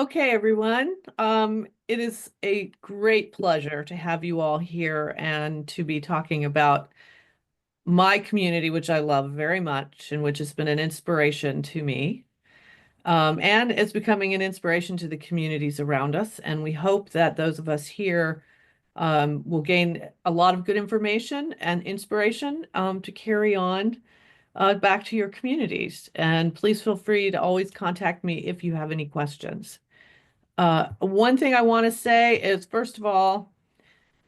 Okay, everyone. It is a great pleasure to have you all here and to be talking about my community, which I love very much and which has been an inspiration to me. And it's becoming an inspiration to the communities around us. And we hope that those of us here will gain a lot of good information and inspiration to carry on back to your communities. And please feel free to always contact me if you have any questions. One thing I want to say is, first of all,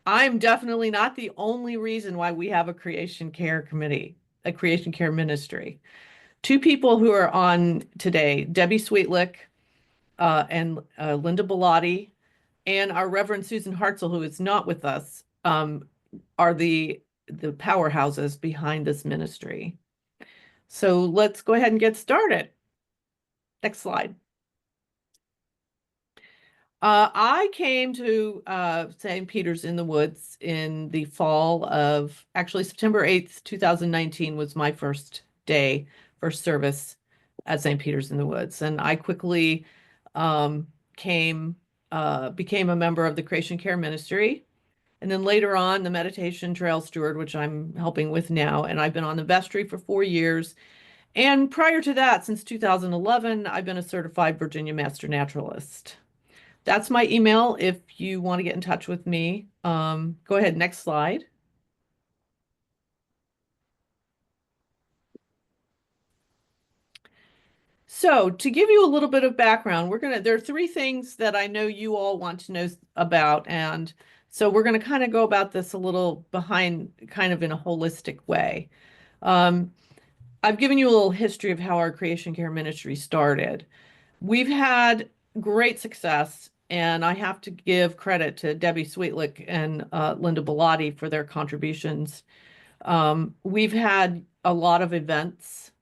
I'm definitely not the only reason why we have a creation care committee, a creation care ministry. Two people who are on today, Debbie Sweetlick and Linda Bellotti, and our Reverend Susan Hartzell, who is not with us, are the powerhouses behind this ministry. So let's go ahead and get started. Next slide. I came to St. Peter's in the Woods in the fall of, actually September 8th, 2019 was my first day, first service at St. Peter's in the Woods. And I quickly became a member of the Creation Care Ministry. And then later on, the Meditation Trail Steward, which I'm helping with now. And I've been on the vestry for 4 years. And prior to that, since 2011, I've been a certified Virginia Master Naturalist. That's my email if you want to get in touch with me. Go ahead, next slide. So to give you a little bit of background, there are three things that I know you all want to know about. And so we're going to kind of go about this a little behind, kind of in a holistic way. I've given you a little history of how our creation care ministry started. We've had great success, and I have to give credit to Debbie Sweetlick and Linda Bellotti for their contributions. We've had a lot of events.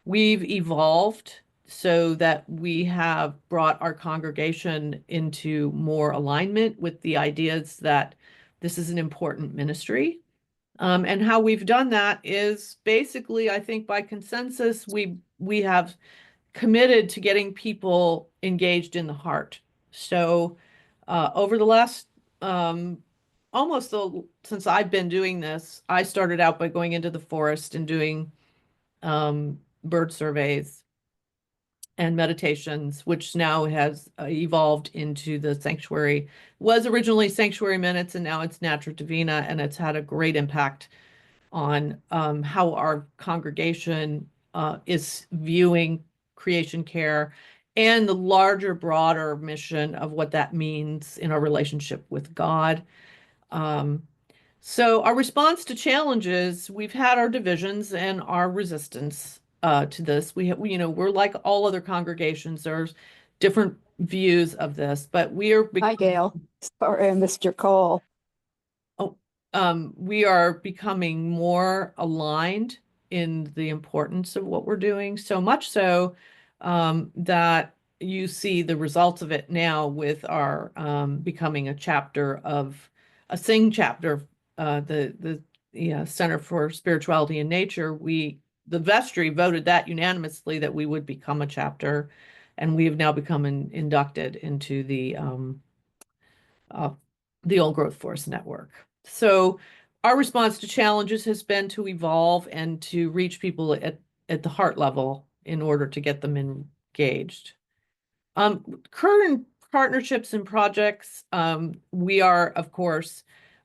We've evolved so that we have brought our congregation into more alignment with the ideas that this is an important ministry. And how we've done that is basically, I think by consensus, we have committed to getting people engaged in the heart. So over the last since I've been doing this, I started out by going into the forest and doing bird surveys and meditations, which now has evolved into the sanctuary. Was originally Sanctuary Minutes, and now it's Natura Divina, and it's had a great impact on how our congregation is viewing creation care and the larger, broader mission of what that means in our relationship with God. So our response to challenges, we've had our divisions and our resistance to this. We're like all other congregations. There's different views of this, but Hi, Gail. Sorry, I missed your call. We are becoming more aligned in the importance of what we're doing, so much so that you see the results of it now with our becoming a chapter of a SING chapter, the Center for Spirituality and Nature. The vestry voted that unanimously that we would become a chapter, and we have now become inducted into the Old Growth Forest Network. So our response to challenges has been to evolve and to reach people at the heart level in order to get them engaged. Current partnerships and projects, we are, of course,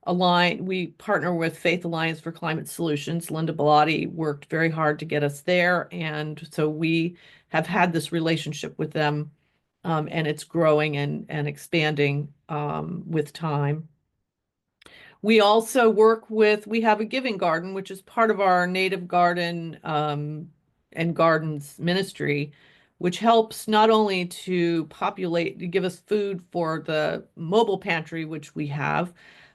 aligned. We partner with Faith Alliance for Climate Solutions. Linda Bellotti worked very hard to get us there. And so we have had this relationship with them, and it's growing and expanding with time. We also we have a giving garden, which is part of our native garden and gardens ministry, which helps not only to give us food for the mobile pantry, which we have,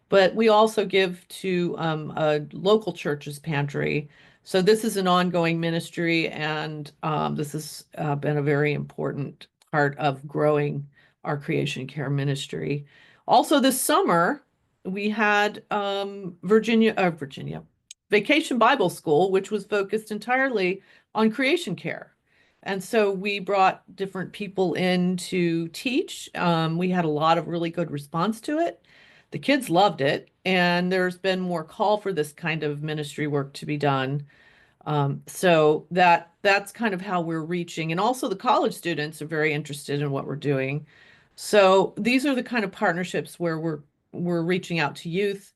but we also give to a local church's pantry. So this is an ongoing ministry, and this has been a very important part of growing our creation care ministry. Also this summer, we had Virginia Vacation Bible School, which was focused entirely on creation care. And so we brought different people in to teach. We had a lot of really good response to it. The kids loved it, and there's been more call for this kind of ministry work to be done. So that's kind of how we're reaching. And also the college students are very interested in what we're doing. So these are the kind of partnerships where we're reaching out to youth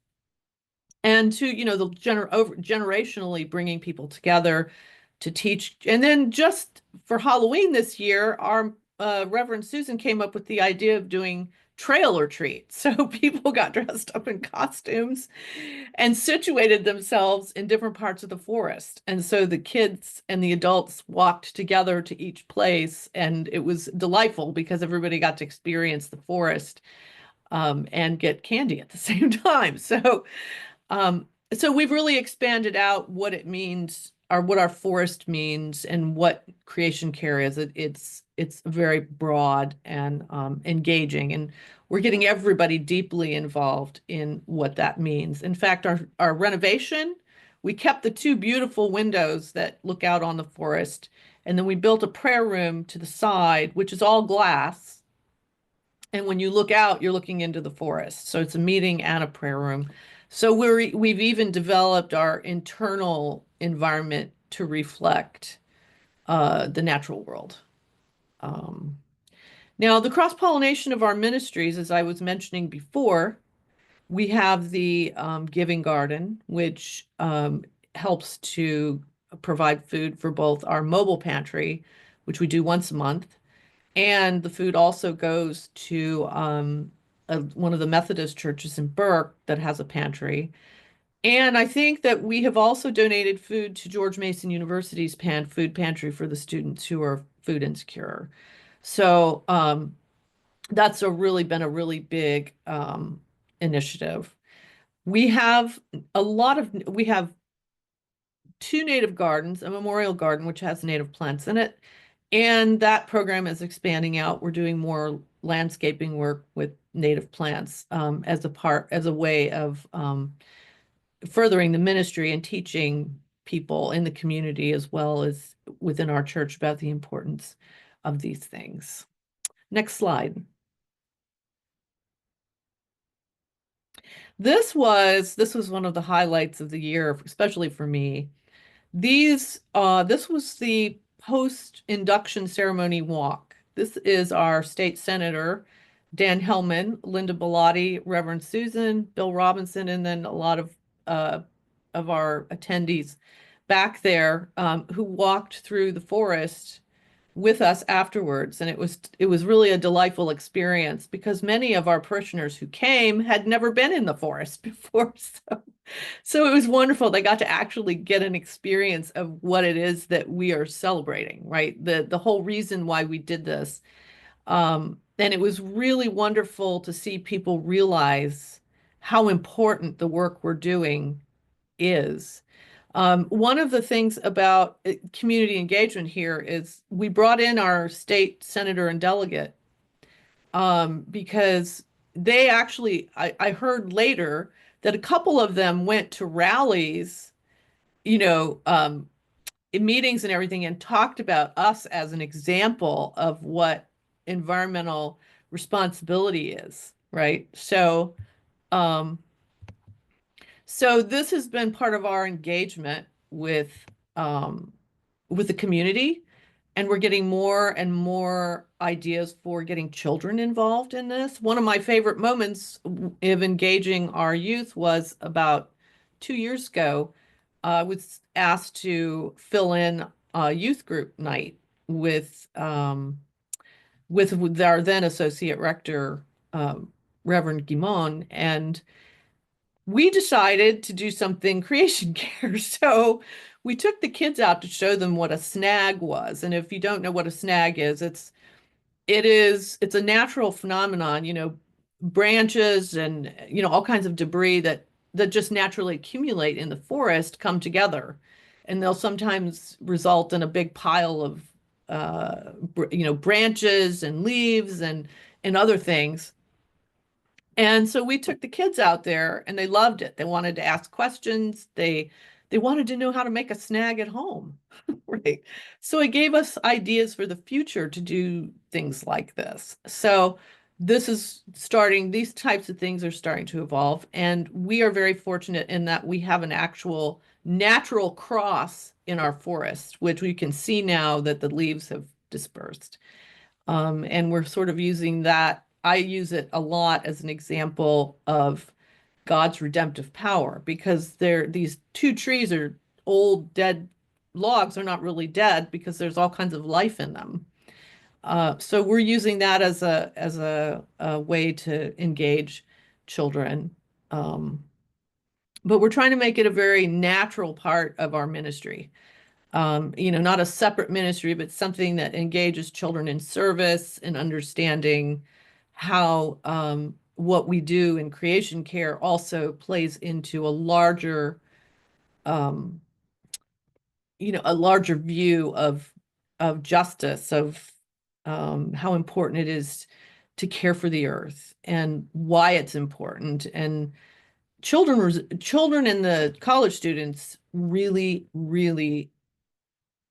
and to, the generationally bringing people together to teach. And then just for Halloween this year, our Reverend Susan came up with the idea of doing trail or treat. So people got dressed up in costumes and situated themselves in different parts of the forest. And so the kids and the adults walked together to each place, and it was delightful because everybody got to experience the forest and get candy at the same time. So we've really expanded out what it means, or what our forest means, and what creation care is. It's very broad and engaging, and we're getting everybody deeply involved in what that means. In fact, our renovation, we kept the two beautiful windows that look out on the forest, and then we built a prayer room to the side, which is all glass. And when you look out, you're looking into the forest. So it's a meeting and a prayer room. So we've even developed our internal environment to reflect the natural world. Um, Now, the cross-pollination of our ministries, as I was mentioning before, we have the Giving Garden, which helps to provide food for both our mobile pantry, which we do once a month, and the food also goes to one of the Methodist churches in Burke that has a pantry. And I think that we have also donated food to George Mason University's food pantry for the students who are food insecure. So that's been a really big initiative. We have we have two native gardens, a memorial garden, which has native plants in it. And that program is expanding out. We're doing more landscaping work with native plants as a way of furthering the ministry and teaching people in the community as well as within our church about the importance of these things. Next slide. This was one of the highlights of the year, especially for me. This was the post-induction ceremony walk. This is our state senator, Dan Hellman, Linda Bellotti, Reverend Susan, Bill Robinson, and then a lot of our attendees back there who walked through the forest with us afterwards. And it was really a delightful experience because many of our parishioners who came had never been in the forest before. So it was wonderful. They got to actually get an experience of what it is that we are celebrating, right? The whole reason why we did this. And it was really wonderful to see people realize how important the work we're doing is. One of the things about community engagement here is we brought in our state senator and delegate because they actually, I heard later that a couple of them went to rallies, in meetings and everything, and talked about us as an example of what environmental responsibility is, right? So this has been part of our engagement with the community, and we're getting more and more ideas for getting children involved in this. One of my favorite moments of engaging our youth was about 2 years ago. I was asked to fill in a youth group night with our then associate rector, Reverend Guimon, and we decided to do something creation care. So we took the kids out to show them what a snag was. And if you don't know what a snag is, it's a natural phenomenon, branches and, all kinds of debris that just naturally accumulate in the forest come together. And they'll sometimes result in a big pile of, branches and leaves and other things. And so we took the kids out there and they loved it. They wanted to ask questions. They they wanted to know how to make a snag at home, right? So it gave us ideas for the future to do things like this. So these types of things are starting to evolve. And we are very fortunate in that we have an actual natural cross in our forest, which we can see now that the leaves have dispersed. And we're sort of using that. I use it a lot as an example of God's redemptive power, because these two trees are old, dead logs are not really dead because there's all kinds of life in them. So we're using that as a way to engage children. But we're trying to make it a very natural part of our ministry. Not a separate ministry, but something that engages children in service and understanding how what we do in creation care also plays into um, a larger view of justice, of how important it is to care for the earth and why it's important. And children and the college students really, really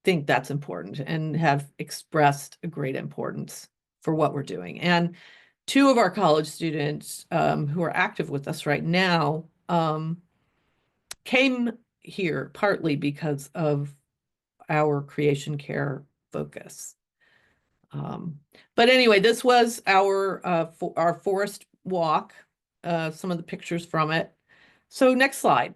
think that's important and have expressed a great importance for what we're doing. And two of our college students who are active with us right now came here partly because of our creation care focus. But anyway, this was our forest walk, some of the pictures from it. So next slide.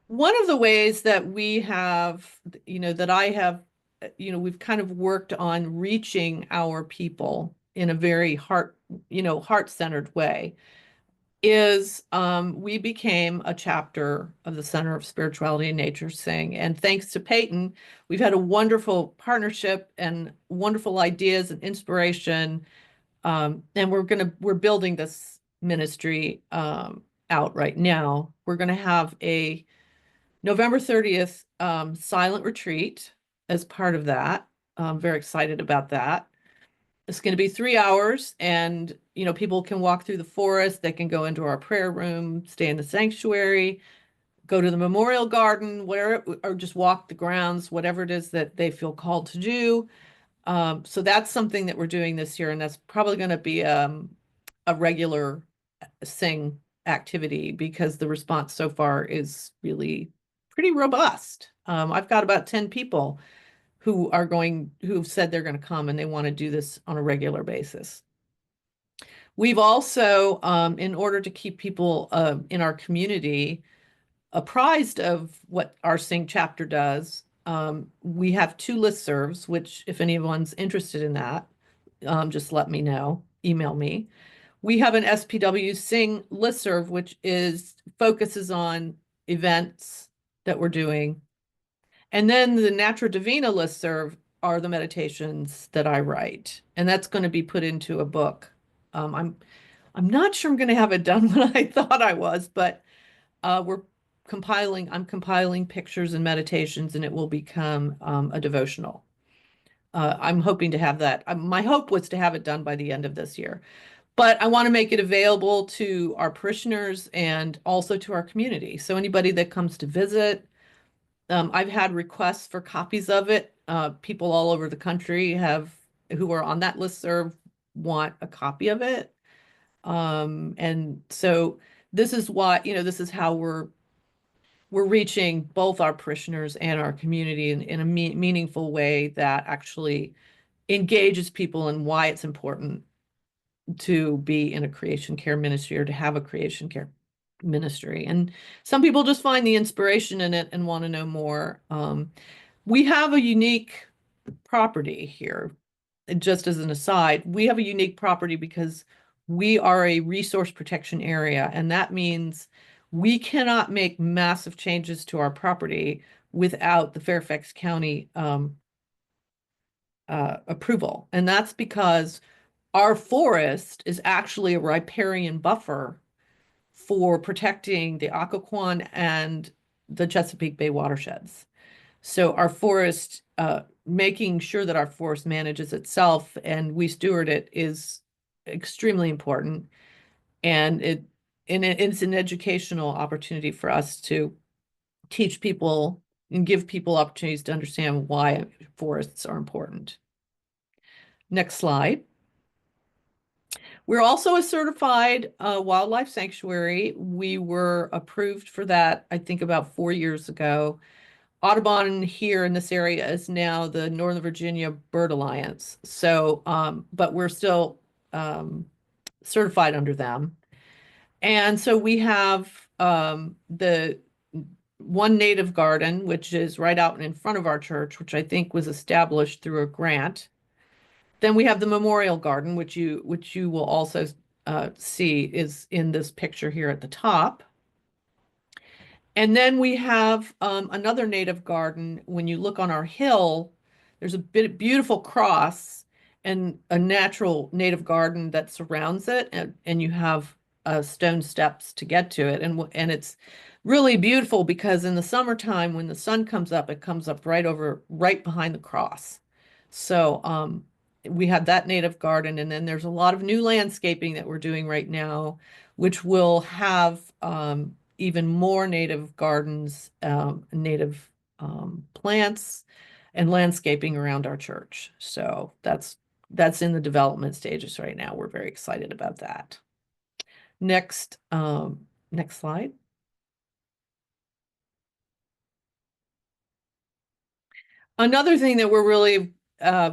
One of the ways that we have, that I have, we've kind of worked on reaching our people in a very heart-centered way is we became a chapter of the Center of Spirituality and Nature Sing. And thanks to Peyton, we've had a wonderful partnership and wonderful ideas and inspiration. And we're building this ministry out right now. We're going to have a November 30th silent retreat as part of that. I'm very excited about that. It's going to be 3 hours, and people can walk through the forest. They can go into our prayer room, stay in the sanctuary, go to the memorial garden, or just walk the grounds, whatever it is that they feel called to do. So that's something that we're doing this year, and that's probably going to be a regular sing activity because the response so far is really pretty robust. I've got about 10 people who've said they're going to come and they want to do this on a regular basis. We've also, in order to keep people in our community apprised of what our Sing chapter does, we have 2 listservs, which if anyone's interested in that, just let me know, email me. We have an SPW Sing listserv, which focuses on events that we're doing. And then the Natura Divina listserv are the meditations that I write. And that's going to be put into a book. I'm not sure I'm going to have it done when I thought I was, but I'm compiling pictures and meditations, and it will become a devotional. I'm hoping to have that. My hope was to have it done by the end of this year. But I want to make it available to our parishioners and also to our community. So anybody that comes to visit, I've had requests for copies of it. People all over the country who are on that listserv want a copy of it. And so this is this is how we're reaching both our parishioners and our community in a meaningful way that actually engages people in why it's important to be in a creation care ministry or to have a creation care ministry. And some people just find the inspiration in it and want to know more. We have a unique property here. Just as an aside, we have a unique property because we are a resource protection area, and that means we cannot make massive changes to our property without the Fairfax County approval. And that's because our forest is actually a riparian buffer for protecting the Occoquan and the Chesapeake Bay watersheds. So our forest, making sure that our forest manages itself and we steward it is extremely important. And it's an educational opportunity for us to teach people and give people opportunities to understand why forests are important. Next slide. We're also a certified wildlife sanctuary. We were approved for that, I think, about 4 years ago. Audubon here in this area is now the Northern Virginia Bird Alliance. So, but we're still certified under them. And so we have the one native garden, which is right out in front of our church, which I think was established through a grant. Then we have the memorial garden, which you will also see is in this picture here at the top. And then we have another native garden. When you look on our hill, there's a beautiful cross and a natural native garden that surrounds it, and you have stone steps to get to it. And it's really beautiful because in the summertime, when the sun comes up, it comes up right behind the cross. So we have that native garden, and then there's a lot of new landscaping that we're doing right now, which will have even more native gardens, native plants, and landscaping around our church. So that's in the development stages right now. We're very excited about that. Next slide. Another thing that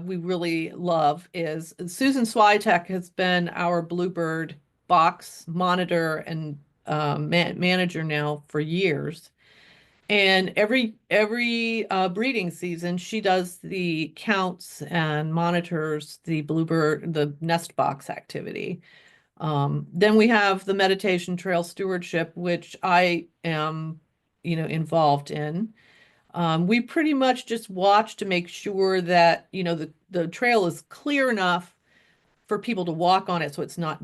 we really love is Susan Switek has been our Bluebird box monitor and manager now for years. And every breeding season, she does the counts and monitors the Bluebird, the nest box activity. Then we have the meditation trail stewardship, which I am, involved in. We pretty much just watch to make sure that, the trail is clear enough for people to walk on it so it's not,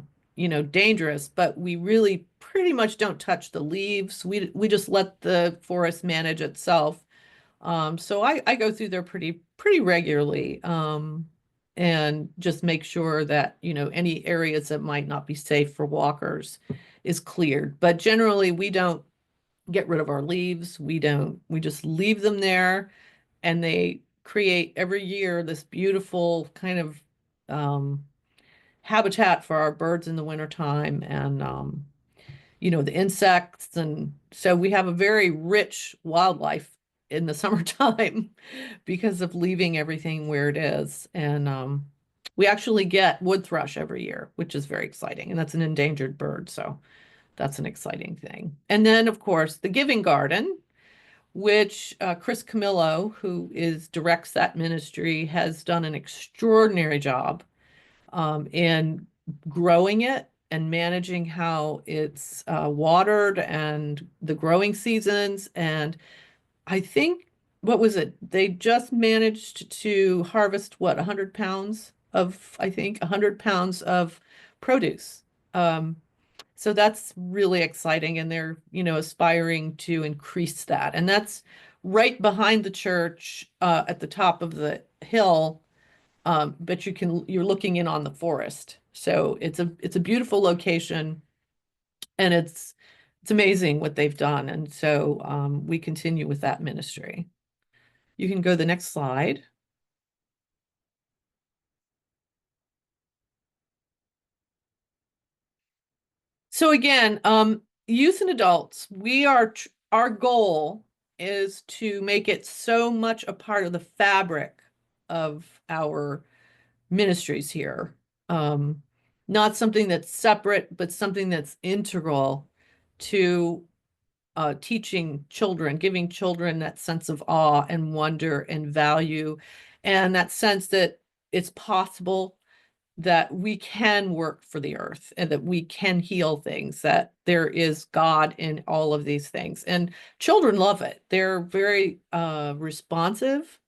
dangerous, but we really pretty much don't touch the leaves. We just let the forest manage itself. So I go through there pretty regularly, and just make sure that, any areas that might not be safe for walkers is cleared. But generally, we don't get rid of our leaves. We just leave them there, and they create every year this beautiful kind of habitat for our birds in the wintertime, and the insects. And so we have a very rich wildlife in the summertime because of leaving everything where it is. And we actually get wood thrush every year, which is very exciting, and that's an endangered bird, so that's an exciting thing. And then, of course, the Giving Garden, which Chris Camillo, who directs that ministry, has done an extraordinary job in growing it and managing how it's watered and the growing seasons. And I think, what was it? They just managed to harvest, 100 pounds of, I think, 100 pounds of produce. So that's really exciting, and they're, aspiring to increase that. And that's right behind the church at the top of the hill. But you're looking in on the forest. So it's a beautiful location, and it's amazing what they've done. And so we continue with that ministry. You can go to the next slide. So again, youth and adults, our goal is to make it so much a part of the fabric of our ministries here. Not something that's separate, but something that's integral to teaching children, giving children that sense of awe and wonder and value, and that sense that it's possible, that we can work for the earth, and that we can heal things, that there is God in all of these things. And children love it. They're very responsive.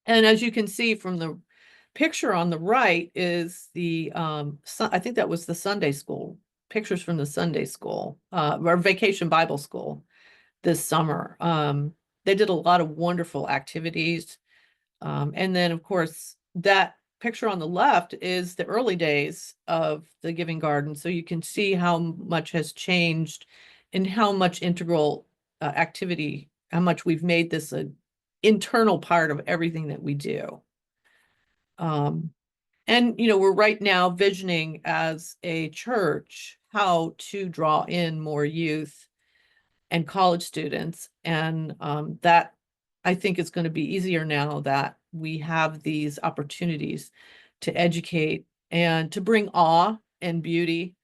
And as you can see from the picture on the right is the I think that was the Sunday school, pictures from the Sunday school or vacation Bible school this summer. They did a lot of wonderful activities. And then, of course, that picture on the left is the early days of the Giving Garden. So you can see how much has changed and how much integral activity, how much we've made this an internal part of everything that we do. And, we're right now visioning as a church how to draw in more youth and college students. And that I think is going to be easier now that we have these opportunities to educate and to bring awe and beauty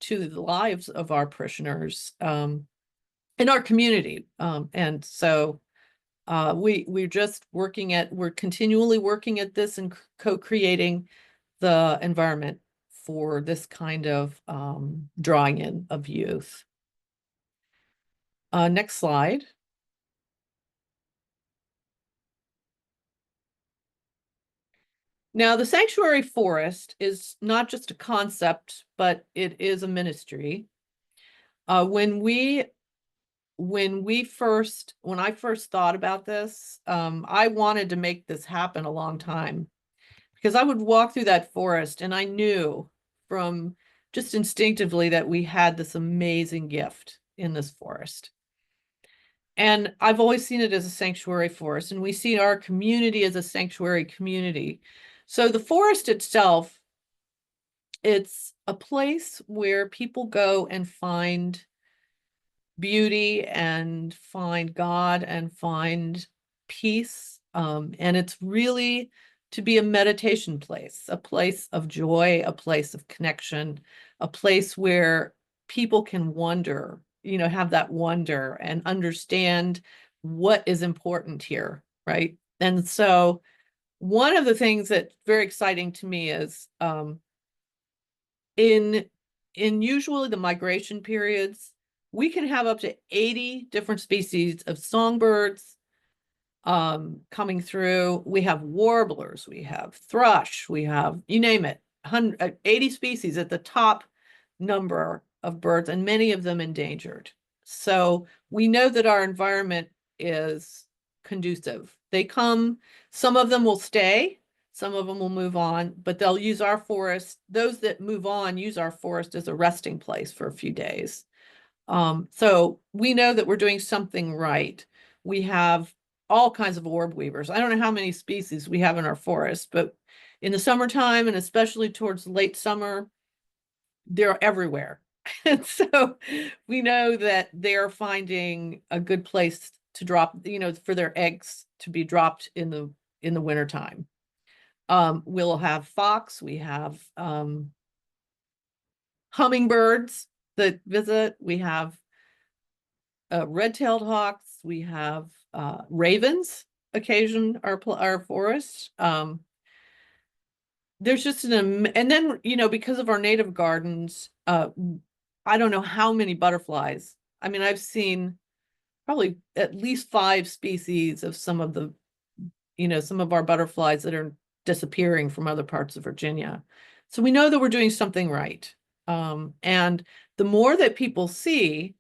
to the lives of our parishioners in our community. And so we're continually working at this and co-creating the environment for this kind of drawing in of youth. Next slide. Now, the sanctuary forest is not just a concept, but it is a ministry. When I first thought about this, I wanted to make this happen a long time, because I would walk through that forest and I knew from just instinctively that we had this amazing gift in this forest. And I've always seen it as a sanctuary forest, and we see our community as a sanctuary community. So the forest itself, it's a place where people go and find beauty and find God and find peace. And it's really to be a meditation place, a place of joy, a place of connection, a place where people can wonder, have that wonder and understand what is important here, right? And so one of the things that's very exciting to me is in usually the migration periods, we can have up to 80 different species of songbirds coming through. We have warblers, we have thrush, we have, you name it, 80 species at the top number of birds, and many of them endangered. So we know that our environment is conducive. They come, some of them will stay, some of them will move on, but they'll use our forest. Those that move on use our forest as a resting place for a few days. So we know that we're doing something right. We have all kinds of orb weavers. I don't know how many species we have in our forest, but in the summertime, and especially towards late summer, they're everywhere. And so we know that they're finding a good place to drop, for their eggs to be dropped in the wintertime. We'll have fox, we have hummingbirds that visit, we have red-tailed hawks, we have ravens occasion our forest. There's just and then, because of our native gardens, I don't know how many butterflies. I mean, I've seen probably at least 5 species of some of our butterflies that are disappearing from other parts of Virginia. So we know that we're doing something right. And the more that people see,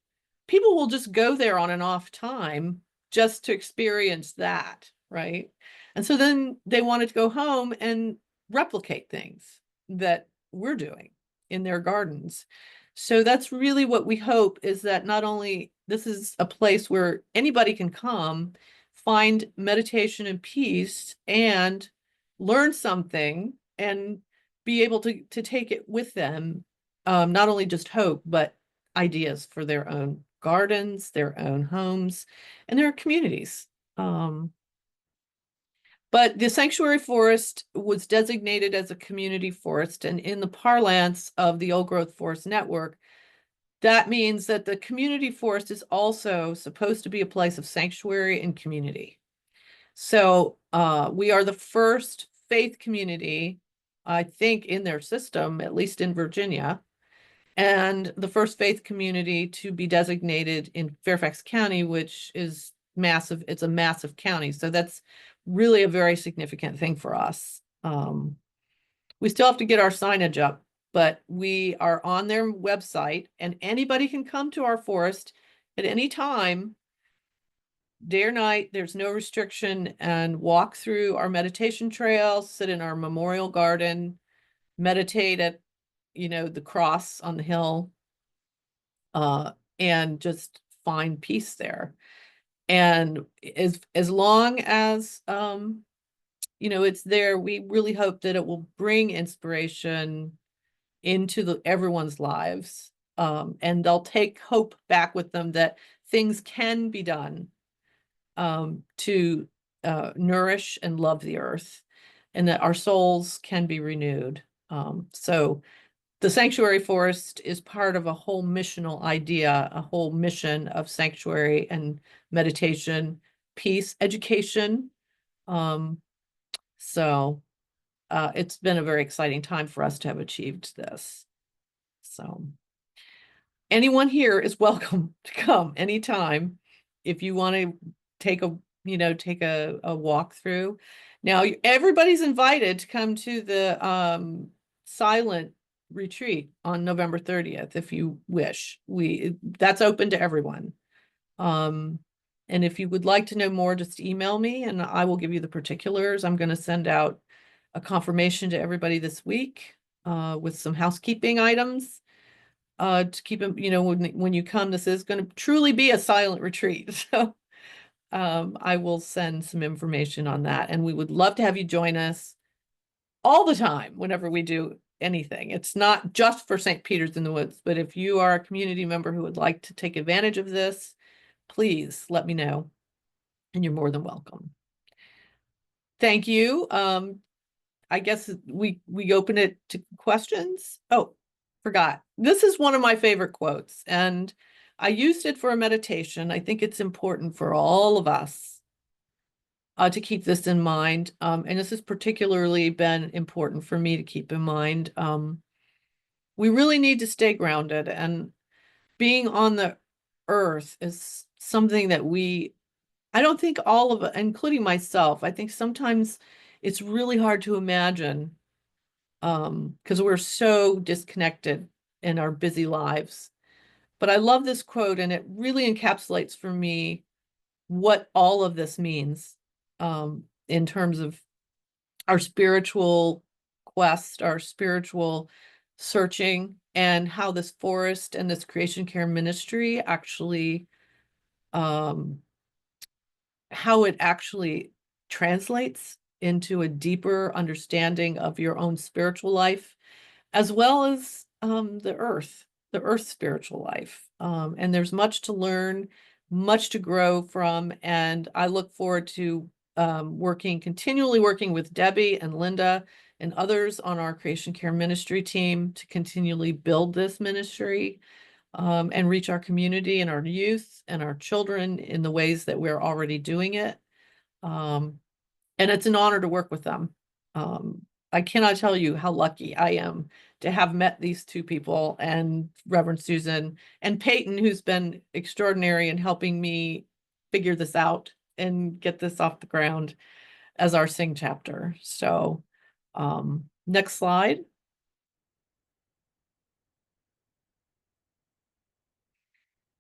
people will just go there on an off time just to experience that, right? And so then they wanted to go home and replicate things that we're doing in their gardens. So that's really what we hope, is that not only this is a place where anybody can come, find meditation and peace and learn something and be able to take it with them, not only just hope, but ideas for their own gardens, their own homes, and their communities. But the sanctuary forest was designated as a community forest, and in the parlance of the Old Growth Forest Network, that means that the community forest is also supposed to be a place of sanctuary and community. So we are the first faith community, I think, in their system, at least in Virginia, and the first faith community to be designated in Fairfax County, which is massive. It's a massive county. So that's really a very significant thing for us. We still have to get our signage up, but we are on their website, and anybody can come to our forest at any time day or night, there's no restriction, and walk through our meditation trails, sit in our memorial garden, meditate at, the cross on the hill, and just find peace there. And as long as, it's there, we really hope that it will bring inspiration into everyone's lives. And they'll take hope back with them that things can be done to nourish and love the earth, and that our souls can be renewed. So the sanctuary forest is part of a whole missional idea, a whole mission of sanctuary and meditation, peace, education. So it's been a very exciting time for us to have achieved this. So anyone here is welcome to come anytime if you want to take a walk through. Now everybody's invited to come to the silent retreat on November 30th if you wish. That's open to everyone. And if you would like to know more, just email me and I will give you the particulars. I'm going to send out a confirmation to everybody this week with some housekeeping items to keep them, when you come, this is going to truly be a silent retreat. So I will send some information on that, and we would love to have you join us all the time whenever we do anything. It's not just for St. Peter's in the Woods, but if you are a community member who would like to take advantage of this, please let me know, and you're more than welcome. Thank you. I guess we open it to questions. Oh, forgot. This is one of my favorite quotes, and I used it for a meditation. I think it's important for all of us to keep this in mind. And this has particularly been important for me to keep in mind. We really need to stay grounded, and being on the earth is something that I don't think all of it, including myself, I think sometimes it's really hard to imagine because we're so disconnected in our busy lives. But I love this quote, and it really encapsulates for me what all of this means in terms of our spiritual quest, our spiritual searching, and how this forest and this creation care ministry actually, how it actually translates into a deeper understanding of your own spiritual life, as well as the earth's spiritual life. And there's much to learn, much to grow from. And I look forward to continually working with Debbie and Linda and others on our Creation Care Ministry team to continually build this ministry and reach our community and our youth and our children in the ways that we're already doing it. And it's an honor to work with them. I cannot tell you how lucky I am to have met these two people, and Reverend Susan and Peyton, who's been extraordinary in helping me figure this out and get this off the ground as our Sing chapter. So next slide.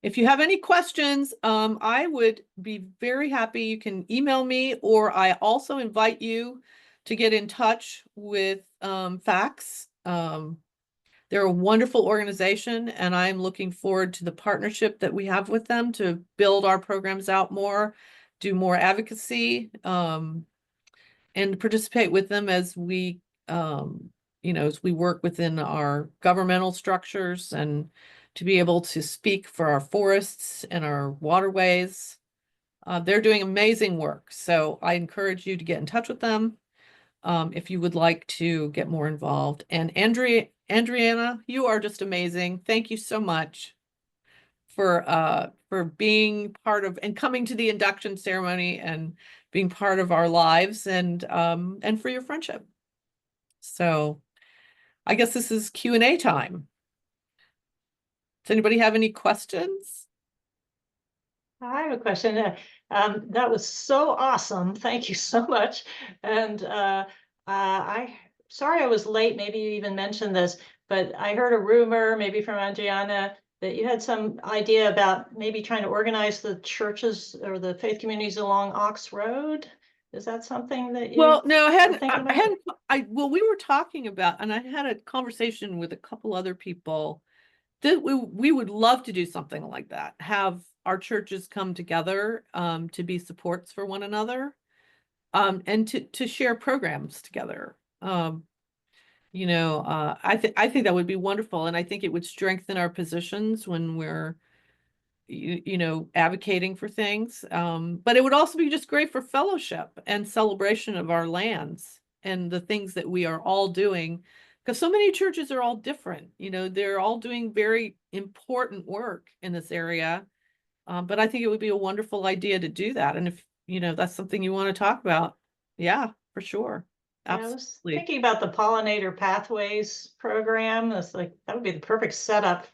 If you have any questions, I would be very happy. You can email me, or I also invite you to get in touch with Fax. They're a wonderful organization, and I'm looking forward to the partnership that we have with them to build our programs out more, do more advocacy, and participate with them as we, as we work within our governmental structures, and to be able to speak for our forests and our waterways. They're doing amazing work. So I encourage you to get in touch with them if you would like to get more involved. And Andriana, you are just amazing. Thank you so much for being part of and coming to the induction ceremony and being part of our lives, and for your friendship. So I guess this is Q&A time. Does anybody have any questions? I have a question. That was so awesome. Thank you so much. And sorry I was late. Maybe you even mentioned this, but I heard a rumor, maybe from Adriana, that you had some idea about maybe trying to organize the churches or the faith communities along Ox Road. Is that something that you? Well, no, I hadn't, thinking I about? hadn't, well, we were talking about, and I had a conversation with a couple other people that we would love to do something like that, have our churches come together, to be supports for one another, and to share programs together. I think that would be wonderful, and I think it would strengthen our positions when we're advocating for things. But it would also be just great for fellowship and celebration of our lands and the things that we are all doing, because so many churches are all different. They're all doing very important work in this area. But I think it would be a wonderful idea to do that. And if that's something you want to talk about, yeah, for sure. Yeah, I was Absolutely. thinking about the pollinator pathways program. That's like, that would be the perfect setup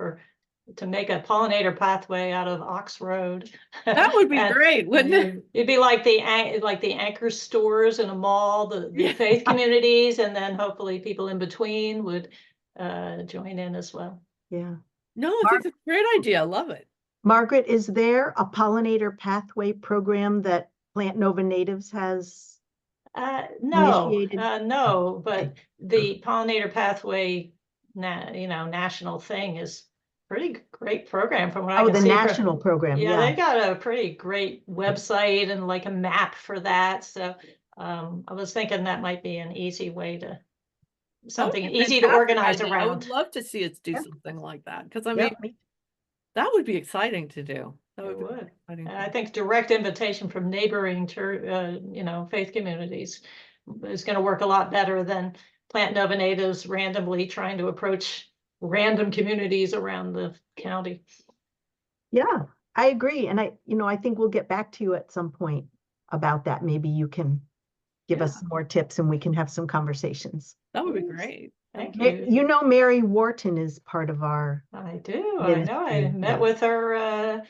to make a pollinator pathway out of Ox Road. That would be And grein, wouldn't it? it'd be like the anchor stores in a mall, the Yeah. faith communities, and then hopefully people in between would join in as well. Yeah. No, I think it's a great idea. I love it. Margaret, is there a pollinator pathway program that Plant Nova Natives has? No, Initiated. no, but Okay. the pollinator pathway, national thing is pretty great program from what I Oh, can the see. national program, Yeah, yeah. they got a pretty great website and like a map for that. So I was thinking that might be an easy way to, That would something be a easy to fantastic organize idea. I would around. love to see us do Yeah. something like that, because I Yep, mean, that would be exciting to do. That It would be would. exciting. And I think direct invitation from neighboring faith communities is going to work a lot better than Plant Nova Natives randomly trying to approach random communities around the county. Yeah, I agree. And I think we'll get back to you at some point about that. Maybe you can give us Yeah. some more tips and we can have some conversations. That would be Yes. great. Thank Ma- you. You know, Mary Wharton is part of our, I do. I know. I Ministry, met yeah. with her.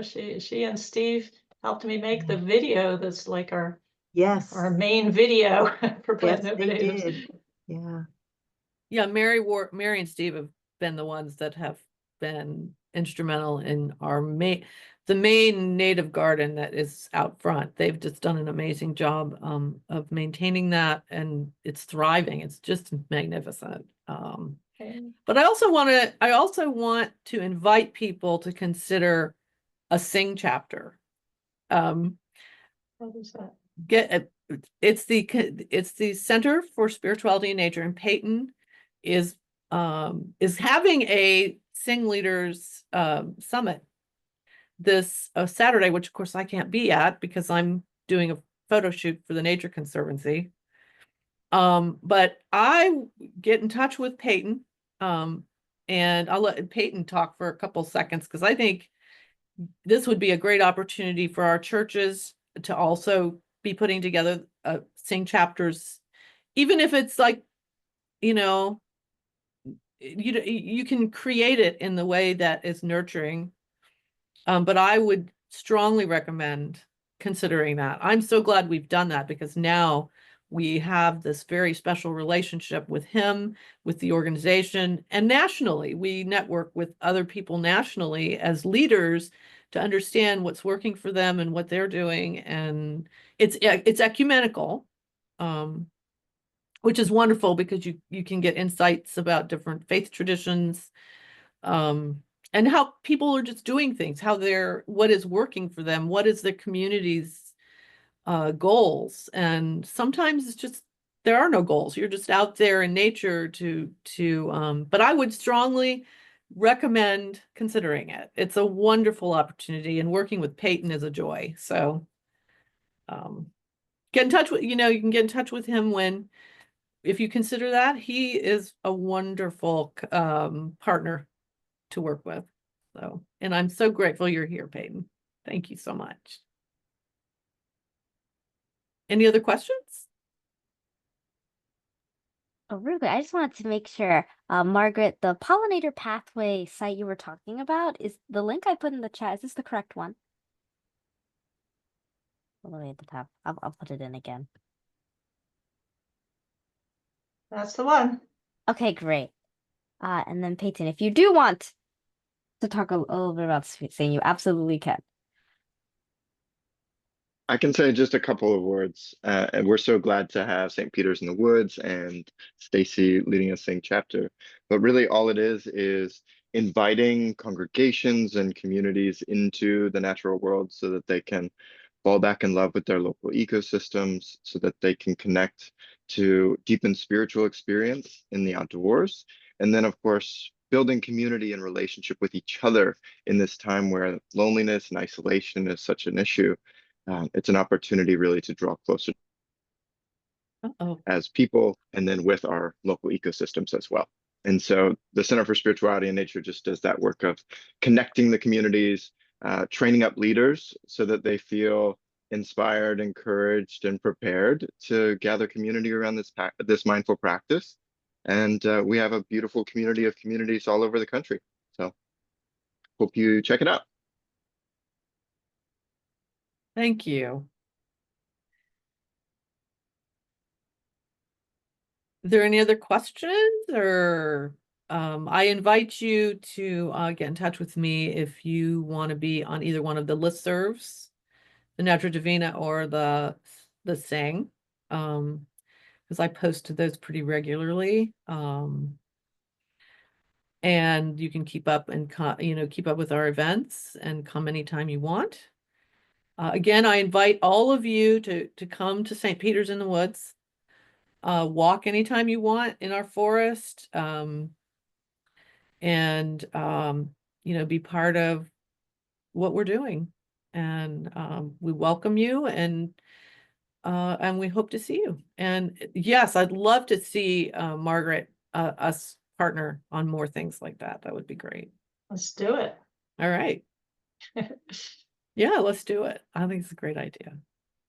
She and Steve helped me make the video that's like our yes, main video for Plant yes, Nova they Natives. did. Yeah, Yeah, Mary and Steve have been the ones that have been instrumental in the main native garden that is out front. They've just done an amazing job of maintaining that, and it's thriving. It's just magnificent. Okay. But I also want to invite people to consider a sing chapter. What is that? It's the Center for Spirituality and Nature, and Peyton is having a Sing Leaders Summit this Saturday, which of course I can't be at because I'm doing a photo shoot for the Nature Conservancy. But I get in touch with Peyton, and I'll let Peyton talk for a couple seconds, because I think this would be a great opportunity for our churches to also be putting together sing chapters, even if it's like, you can create it in the way that is nurturing. But I would strongly recommend considering that. I'm so glad we've done that, because now we have this very special relationship with him, with the organization, and nationally. We network with other people nationally as leaders to understand what's working for them and what they're doing. And it's ecumenical, which is wonderful, because you can get insights about different faith traditions, and how people are just doing things, what is working for them, what is the community's goals. And sometimes it's just, there are no goals. You're just out there in nature but I would strongly recommend considering it. It's a wonderful opportunity, and working with Peyton is a joy. So get in touch with, you can get in touch with him if you consider that. He is a wonderful partner to work with. So, and I'm so grateful you're here, Peyton. Thank you so much. Any other questions? Oh, really quick, I just wanted to make sure, Margaret, the pollinator pathway site you were talking about, is the link I put in the chat, is this the correct one? All the way at the top. I'll put it in again. That's the one. Okay, great. And then Peyton, if you do want to talk a little bit about St. You absolutely can. I can say just a couple of words, and we're so glad to have St. Peter's in the Woods and Stacey leading a sing chapter. But really, all it is inviting congregations and communities into the natural world so that they can fall back in love with their local ecosystems, so that they can connect to deepen spiritual experience in the outdoors. And then, of course, building community and relationship with each other in this time where loneliness and isolation is such an issue. It's an opportunity really to draw closer Uh-oh. as people and then with our local ecosystems as well. And so the Center for Spirituality and Nature just does that work of connecting the communities, training up leaders so that they feel inspired, encouraged, and prepared to gather community around this mindful practice. And we have a beautiful community of communities all over the country. So hope you check it out. Thank you. Is there any other questions, or I invite you to get in touch with me if you want to be on either one of the listservs, the Natura Divina or the Sing, because I post to those pretty regularly. And you can keep up and keep up with our events and come anytime you want. Again, I invite all of you to come to St. Peter's in the Woods. Walk anytime you want in our forest, and be part of what we're doing. And we welcome you, and we hope to see you. And yes, I'd love to see Margaret, us partner on more things like that. That would be great. Let's do it. All right. Yeah, let's do it. I think it's a great idea.